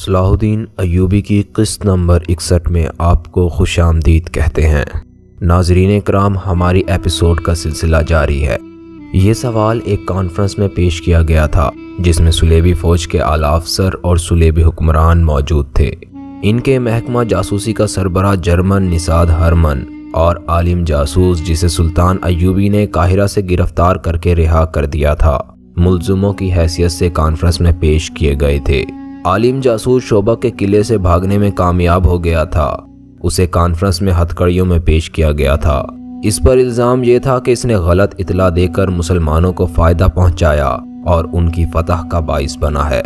صلاح الدین ایوبی کی قسط نمبر 61 میں آپ کو خوش آمدید کہتے ہیں۔ ناظرین اکرام، ہماری ایپیسوڈ کا سلسلہ جاری ہے۔ یہ سوال ایک کانفرنس میں پیش کیا گیا تھا جس میں صلیبی فوج کے اعلی افسر اور صلیبی حکمران موجود تھے۔ ان کے محکمہ جاسوسی کا سربراہ جرمن نژاد ہرمن اور عالم جاسوس جسے سلطان ایوبی نے قاہرہ سے گرفتار کر کے رہا کر دیا تھا، ملزموں کی حیثیت سے کانفرنس میں پیش کیے گئے تھے۔ عالم جاسوس شوبک کے قلعے سے بھاگنے میں کامیاب ہو گیا تھا۔ اسے کانفرنس میں ہتھکڑیوں میں پیش کیا گیا تھا۔ اس پر الزام یہ تھا کہ اس نے غلط اطلاع دے کر مسلمانوں کو فائدہ پہنچایا اور ان کی فتح کا باعث بنا ہے۔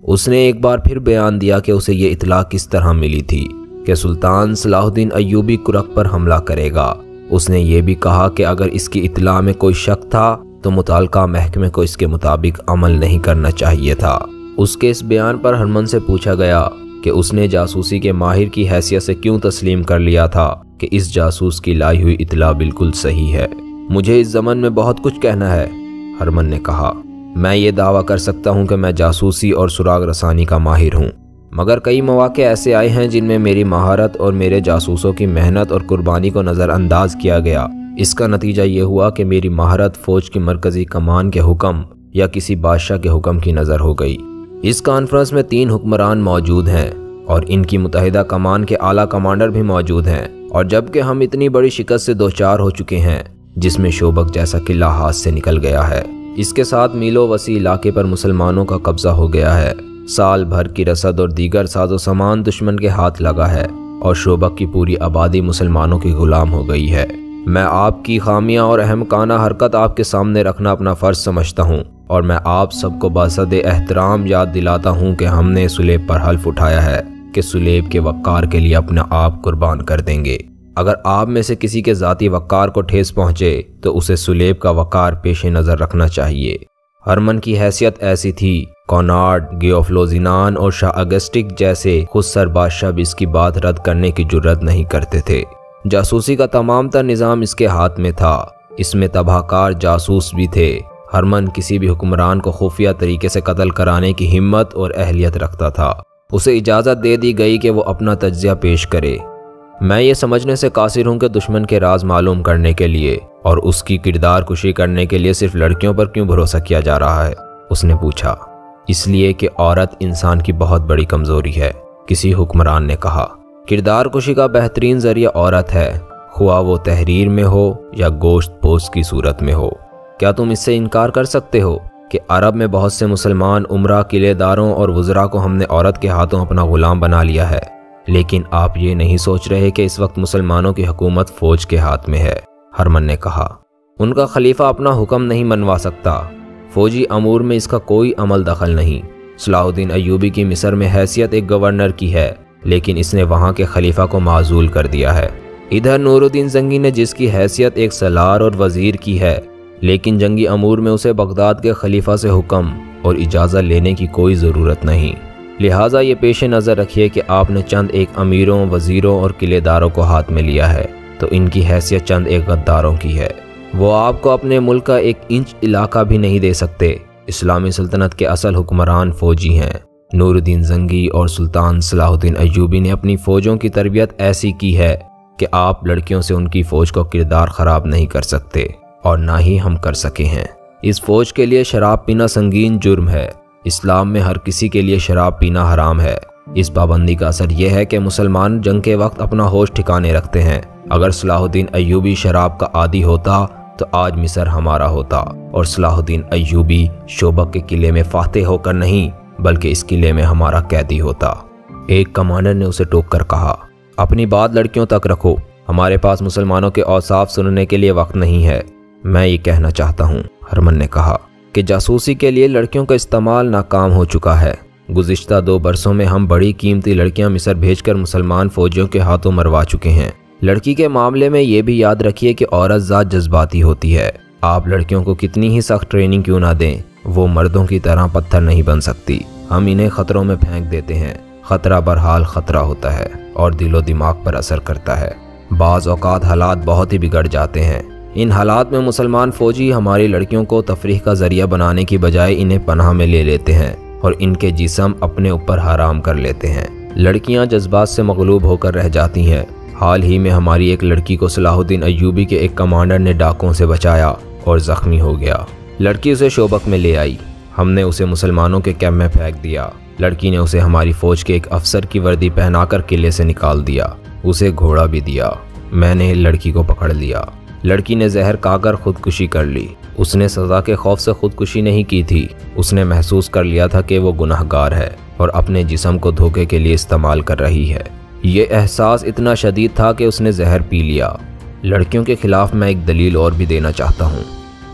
اس نے ایک بار پھر بیان دیا کہ اسے یہ اطلاع کس طرح ملی تھی کہ سلطان صلاح الدین ایوبی کرک پر حملہ کرے گا۔ اس نے یہ بھی کہا کہ اگر اس کی اطلاع میں کوئی شک تھا تو متعلقہ محکمے کو اس کے مطابق عمل نہیں کرنا چاہیے تھا۔ اس کے اس بیان پر ہرمن سے پوچھا گیا کہ اس نے جاسوسی کے ماہر کی حیثیت سے کیوں تسلیم کر لیا تھا کہ اس جاسوس کی لائی ہوئی اطلاع بالکل صحیح ہے۔ مجھے اس ضمن میں بہت کچھ کہنا ہے، ہرمن نے کہا۔ میں یہ دعویٰ کر سکتا ہوں کہ میں جاسوسی اور سراغ رسانی کا ماہر ہوں، مگر کئی مواقع ایسے آئے ہیں جن میں میری مہارت اور میرے جاسوسوں کی محنت اور قربانی کو نظر انداز کیا گیا۔ اس کا نتیجہ یہ ہوا کہ میری مہارت فوج کی مرکزی کمان کے حکم یا کسی بادشاہ کے حکم کی نظر ہو گئی۔ اس کانفرنس میں 3 حکمران موجود ہیں اور ان کی متحدہ کمان کے اعلیٰ کمانڈر بھی موجود ہیں، اور جبکہ ہم اتنی بڑی شکست سے دوچار ہو چکے ہیں جس میں شوبک جیسا قلعہ ہاتھ سے نکل گیا ہے، اس کے ساتھ میلوں وسیع علاقے پر مسلمانوں کا قبضہ ہو گیا ہے، سال بھر کی رسد اور دیگر ساز و سامان دشمن کے ہاتھ لگا ہے اور شوبک کی پوری آبادی مسلمانوں کی غلام ہو گئی ہے۔ میں آپ کی خامیاں اور احمقانہ حرکت آپ کے سامنے رکھنا اپنا فرض سمجھتا ہوں، اور میں آپ سب کو بحسد احترام یاد دلاتا ہوں کہ ہم نے سلیب پر حلف اٹھایا ہے کہ سلیب کے وقار کے لیے اپنا آپ قربان کر دیں گے۔ اگر آپ میں سے کسی کے ذاتی وقار کو ٹھیس پہنچے تو اسے سلیب کا وقار پیش نظر رکھنا چاہیے۔ ہرمن کی حیثیت ایسی تھی، کونارڈ، گیوفلوزینان اور شاہ اگسٹک جیسے خود سر بادشاہ بھی اس کی بات رد کرنے کی جرت نہیں کرتے تھے۔ جاسوسی کا تمام تر نظام اس کے ہاتھ میں تھا، اس میں تباہ کار جاسوس بھی تھے۔ ہرمن کسی بھی حکمران کو خفیہ طریقے سے قتل کرانے کی ہمت اور اہلیت رکھتا تھا۔ اسے اجازت دے دی گئی کہ وہ اپنا تجزیہ پیش کرے۔ میں یہ سمجھنے سے قاصر ہوں کہ دشمن کے راز معلوم کرنے کے لیے اور اس کی کردار کشی کرنے کے لیے صرف لڑکیوں پر کیوں بھروسہ کیا جا رہا ہے، اس نے پوچھا۔ اس لیے کہ عورت انسان کی بہت بڑی کمزوری ہے، کسی حکمران نے کہا۔ کردار کشی کا بہترین ذریعہ عورت ہے، خواہ وہ تحریر میں ہو یا گوشت پوست کی صورت میں ہو۔ کیا تم اس سے انکار کر سکتے ہو کہ عرب میں بہت سے مسلمان عمرہ، قلعے داروں اور وزراء کو ہم نے عورت کے ہاتھوں اپنا غلام بنا لیا ہے، لیکن آپ یہ نہیں سوچ رہے کہ اس وقت مسلمانوں کی حکومت فوج کے ہاتھ میں ہے، ہرمن نے کہا۔ ان کا خلیفہ اپنا حکم نہیں منوا سکتا، فوجی امور میں اس کا کوئی عمل دخل نہیں۔ صلاح الدین ایوبی کی مصر میں حیثیت ایک گورنر کی ہے، لیکن اس نے وہاں کے خلیفہ کو معزول کر دیا ہے۔ ادھر نور الدین زنگی نے جس کی حیثیت ایک سالار اور وزیر کی ہے، لیکن جنگی امور میں اسے بغداد کے خلیفہ سے حکم اور اجازت لینے کی کوئی ضرورت نہیں۔ لہٰذا یہ پیش نظر رکھیے کہ آپ نے چند ایک امیروں، وزیروں اور قلعے داروں کو ہاتھ میں لیا ہے تو ان کی حیثیت چند ایک غداروں کی ہے۔ وہ آپ کو اپنے ملک کا 1 انچ علاقہ بھی نہیں دے سکتے۔ اسلامی سلطنت کے اصل حکمران فوجی ہیں۔ نور الدین زنگی اور سلطان صلاح الدین ایوبی نے اپنی فوجوں کی تربیت ایسی کی ہے کہ آپ لڑکیوں سے ان کی فوج کو کردار خراب نہیں کر سکتے، اور نہ ہی ہم کر سکے ہیں۔ اس فوج کے لیے شراب پینا سنگین جرم ہے۔ اسلام میں ہر کسی کے لیے شراب پینا حرام ہے۔ اس پابندی کا اثر یہ ہے کہ مسلمان جنگ کے وقت اپنا ہوش ٹھکانے رکھتے ہیں۔ اگر صلاح الدین ایوبی شراب کا عادی ہوتا تو آج مصر ہمارا ہوتا، اور صلاح الدین ایوبی شوبک کے قلعے میں فاتح ہو کر نہیں بلکہ اس قلعے میں ہمارا قیدی ہوتا۔ ایک کمانڈر نے اسے ٹوک کر کہا، اپنی بات لڑکیوں تک رکھو، ہمارے پاس مسلمانوں کے اوصاف سننے کے لیے وقت نہیں ہے۔ میں یہ کہنا چاہتا ہوں، ہرمن نے کہا، کہ جاسوسی کے لیے لڑکیوں کا استعمال ناکام ہو چکا ہے۔ گزشتہ 2 برسوں میں ہم بڑی قیمتی لڑکیاں مصر بھیج کر مسلمان فوجیوں کے ہاتھوں مروا چکے ہیں۔ لڑکی کے معاملے میں یہ بھی یاد رکھیے کہ عورت ذات جذباتی ہوتی ہے۔ آپ لڑکیوں کو کتنی ہی سخت ٹریننگ کیوں نہ دیں، وہ مردوں کی طرح پتھر نہیں بن سکتی۔ ہم انہیں خطروں میں پھینک دیتے ہیں۔ خطرہ برحال خطرہ ہوتا ہے اور دل و دماغ پر اثر کرتا ہے۔ بعض اوقات حالات بہت ہی بگڑ جاتے ہیں۔ ان حالات میں مسلمان فوجی ہماری لڑکیوں کو تفریح کا ذریعہ بنانے کی بجائے انہیں پناہ میں لے لیتے ہیں और इनके जिस्म अपने ऊपर हराम कर लेते हैं। लड़कियां जज्बात से मगलूब होकर रह जाती हैं। हाल ही में हमारी एक लड़की को सलाहुद्दीन अय्यूबी के एक कमांडर ने डाकुओं से बचाया और ज़ख्मी हो गया। लड़की उसे शोबक में ले आई। हमने उसे मुसलमानों के कैंप में फेंक दिया। लड़की ने उसे हमारी फ़ौज के एक अफसर की वर्दी पहनाकर किले से निकाल दिया। उसे घोड़ा भी दिया। मैंने लड़की को पकड़ लिया। लड़की ने जहर खाकर खुदकुशी कर ली। उसने सज़ा के खौफ से खुदकुशी नहीं की थी। उसने महसूस कर लिया था कि वो गुनाहगार है और अपने जिस्म को धोखे के लिए इस्तेमाल कर रही है। ये एहसास इतना शदीद था कि उसने जहर पी लिया। लड़कियों के खिलाफ मैं एक दलील और भी देना चाहता हूँ।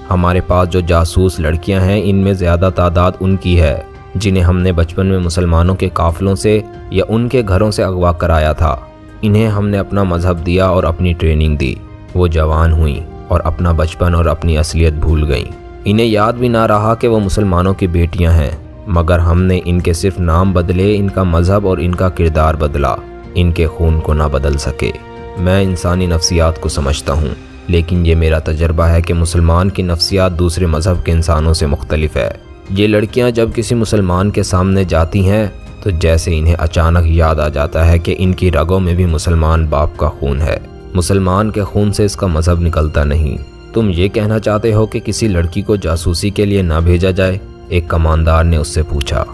हमारे पास जो जासूस लड़कियाँ हैं, इनमें ज़्यादा तादाद उनकी है जिन्हें हमने बचपन में मुसलमानों के काफिलों से या उनके घरों से अगवा कराया था। इन्हें हमने अपना मजहब दिया और अपनी ट्रेनिंग दी। वो जवान हुई और अपना बचपन और अपनी असलियत भूल गईं। इन्हें याद भी ना रहा कि वो मुसलमानों की बेटियां हैं, मगर हमने इनके सिर्फ नाम बदले, इनका मजहब और इनका किरदार बदला। इनके खून को ना बदल सके। मैं इंसानी नफ्सियात को समझता हूँ, लेकिन ये मेरा तजर्बा है कि मुसलमान की नफ्सियात दूसरे मजहब के इंसानों से मुख्तलिफ है। ये लड़कियाँ जब किसी मुसलमान के सामने जाती हैं तो जैसे इन्हें अचानक याद आ जाता है कि इनकी रगों में भी मुसलमान बाप का खून है। मुसलमान के खून से इसका मजहब निकलता नहीं। तुम ये कहना चाहते हो कि किसी लड़की को जासूसी के लिए ना भेजा जाए? एक कमांडर ने उससे पूछा।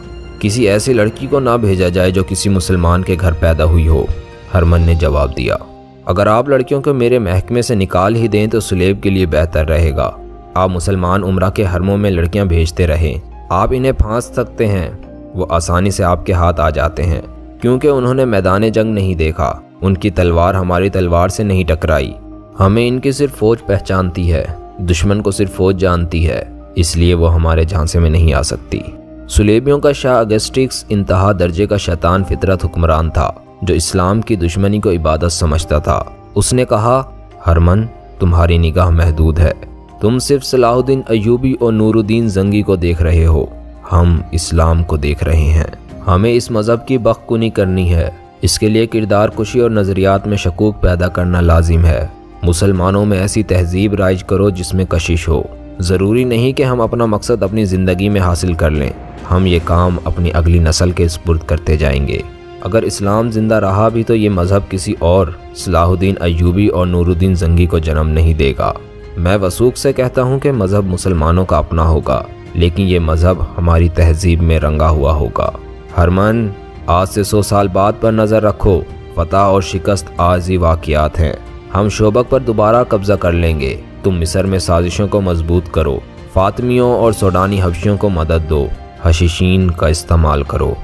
किसी ऐसी लड़की को ना भेजा जाए जो किसी मुसलमान के घर पैदा हुई हो, हरमन ने जवाब दिया। अगर आप लड़कियों को मेरे महकमे से निकाल ही दें तो सुलेब के लिए बेहतर रहेगा। आप मुसलमान उम्रा के हरमों में लड़कियां भेजते रहें। आप इन्हें फांस सकते हैं। वो आसानी से आपके हाथ आ जाते हैं क्योंकि उन्होंने मैदान जंग नहीं देखा। उनकी तलवार हमारी तलवार से नहीं टकराई। हमें इनकी सिर्फ फौज पहचानती है, दुश्मन को सिर्फ फौज जानती है, इसलिए वो हमारे झांसे में नहीं आ सकती। सुलेबियों का शाह अगस्टिक्स इंतहा दर्जे का शैतान फितरत हुक्मरान था जो इस्लाम की दुश्मनी को इबादत समझता था। उसने कहा, हरमन, तुम्हारी निगाह महदूद है। तुम सिर्फ सलाहुद्दीन अय्यूबी और नूरुद्दीन जंगी को देख रहे हो। हम इस्लाम को देख रहे हैं। हमें इस मज़हब की बख्कुनी करनी है। इसके लिए किरदार कुशी और नज़रियात में शकूक पैदा करना लाजिम है। मुसलमानों में ऐसी तहजीब राइज करो जिसमें कशिश हो। ज़रूरी नहीं कि हम अपना मकसद अपनी ज़िंदगी में हासिल कर लें। हम ये काम अपनी अगली नस्ल के सुपुर्द करते जाएंगे। अगर इस्लाम ज़िंदा रहा भी तो ये मज़हब किसी और सलाहुद्दीन अय्यूबी और नूरुद्दीन जंगी को जन्म नहीं देगा। मैं वसूख से कहता हूँ कि मज़हब मुसलमानों का अपना होगा, लेकिन ये मज़हब हमारी तहजीब में रंगा हुआ होगा। हरमन, आज से 100 साल बाद पर नज़र रखो। फतह और शिकस्त आजी वाक़ियात हैं। हम शोबक पर दोबारा कब्ज़ा कर लेंगे। तुम मिस्र में साजिशों को मजबूत करो। फातमियों और सोडानी हबशियों को मदद दो। हशीशीन का इस्तेमाल करो।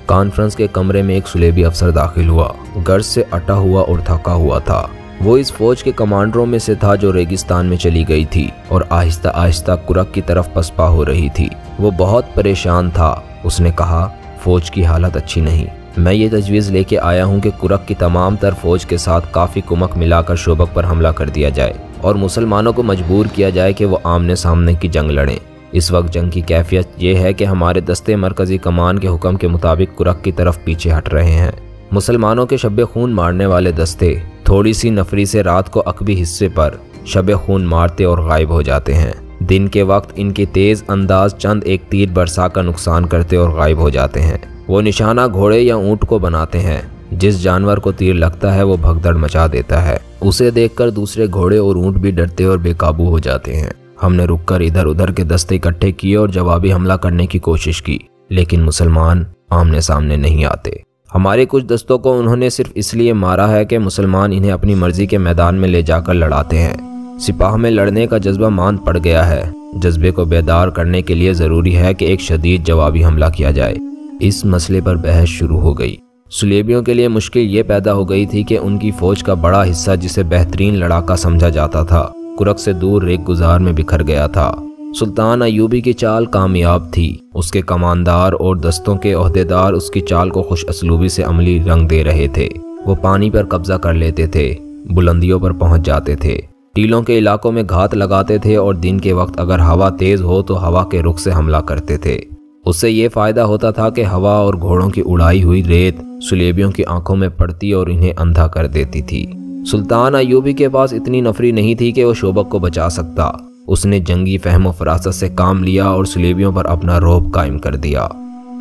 कॉन्फ्रेंस के कमरे में एक सुलेबी अफसर दाखिल हुआ। गर्ज से अटा हुआ और थका हुआ था। वो इस फौज के कमांडरों में से था जो रेगिस्तान में चली गई थी और आहिस्ता आहिस्ता कुरक की तरफ पसपा हो रही थी। वो बहुत परेशान था। उसने कहा, फौज की हालत अच्छी नहीं। मैं ये तजवीज़ लेके आया हूँ कि कुरक की तमाम तर फौज के साथ काफ़ी कुमक मिलाकर शोबक पर हमला कर दिया जाए और मुसलमानों को मजबूर किया जाए कि वो आमने सामने की जंग लड़ें। इस वक्त जंग की कैफियत ये है कि हमारे दस्ते मरकज़ी कमान के हुक्म के मुताबिक कुरक की तरफ पीछे हट रहे हैं। मुसलमानों के शब खून मारने वाले दस्ते थोड़ी सी नफरी से रात को अकबी हिस्से पर शब खून मारते और गायब हो जाते हैं। दिन के वक्त इनके तेज़ अंदाज चंद एक तीर बरसा का नुकसान करते और गायब हो जाते हैं। वो निशाना घोड़े या ऊँट को बनाते हैं। जिस जानवर को तीर लगता है वो भगदड़ मचा देता है। उसे देखकर दूसरे घोड़े और ऊँट भी डरते और बेकाबू हो जाते हैं। हमने रुककर इधर उधर के दस्ते इकट्ठे किए और जवाबी हमला करने की कोशिश की, लेकिन मुसलमान आमने सामने नहीं आते। हमारे कुछ दस्तों को उन्होंने सिर्फ इसलिए मारा है कि मुसलमान इन्हें अपनी मर्जी के मैदान में ले जाकर लड़ाते हैं। सिपाह में लड़ने का जज्बा मांद पड़ गया है। जज्बे को बेदार करने के लिए ज़रूरी है कि एक शदीद जवाबी हमला किया जाए। इस मसले पर बहस शुरू हो गई। सुलेबियों के लिए मुश्किल ये पैदा हो गई थी कि उनकी फ़ौज का बड़ा हिस्सा, जिसे बेहतरीन लड़ाका समझा जाता था, कुरक से दूर रेग गुजार में बिखर गया था। सुल्तान अय्यूबी की चाल कामयाब थी। उसके कमानदार और दस्तों के ओहदेदार उसकी चाल को खुश असलूबी से अमली रंग दे रहे थे। वो पानी पर कब्जा कर लेते थे, बुलंदियों पर पहुंच जाते थे, टीलों के इलाकों में घात लगाते थे और दिन के वक्त अगर हवा तेज हो तो हवा के रुख से हमला करते थे। उससे ये फायदा होता था कि हवा और घोड़ों की उड़ाई हुई रेत सुलेबियों की आंखों में पड़ती और इन्हें अंधा कर देती थी। सुल्तान अय्यूबी के पास इतनी नफरी नहीं थी कि वो शोबक को बचा सकता। उसने जंगी फहम व फरासत से काम लिया और सुलेबियों पर अपना रौब कायम कर दिया।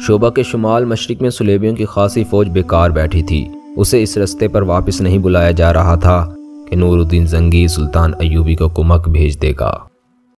شعبہ کے شمال مشرق میں صلیبیوں کی خاصی فوج بیکار بیٹھی تھی۔ اسے اس رستے پر واپس نہیں بلایا جا رہا تھا کہ نور الدین زنگی سلطان ایوبی کو کمک بھیج دے گا۔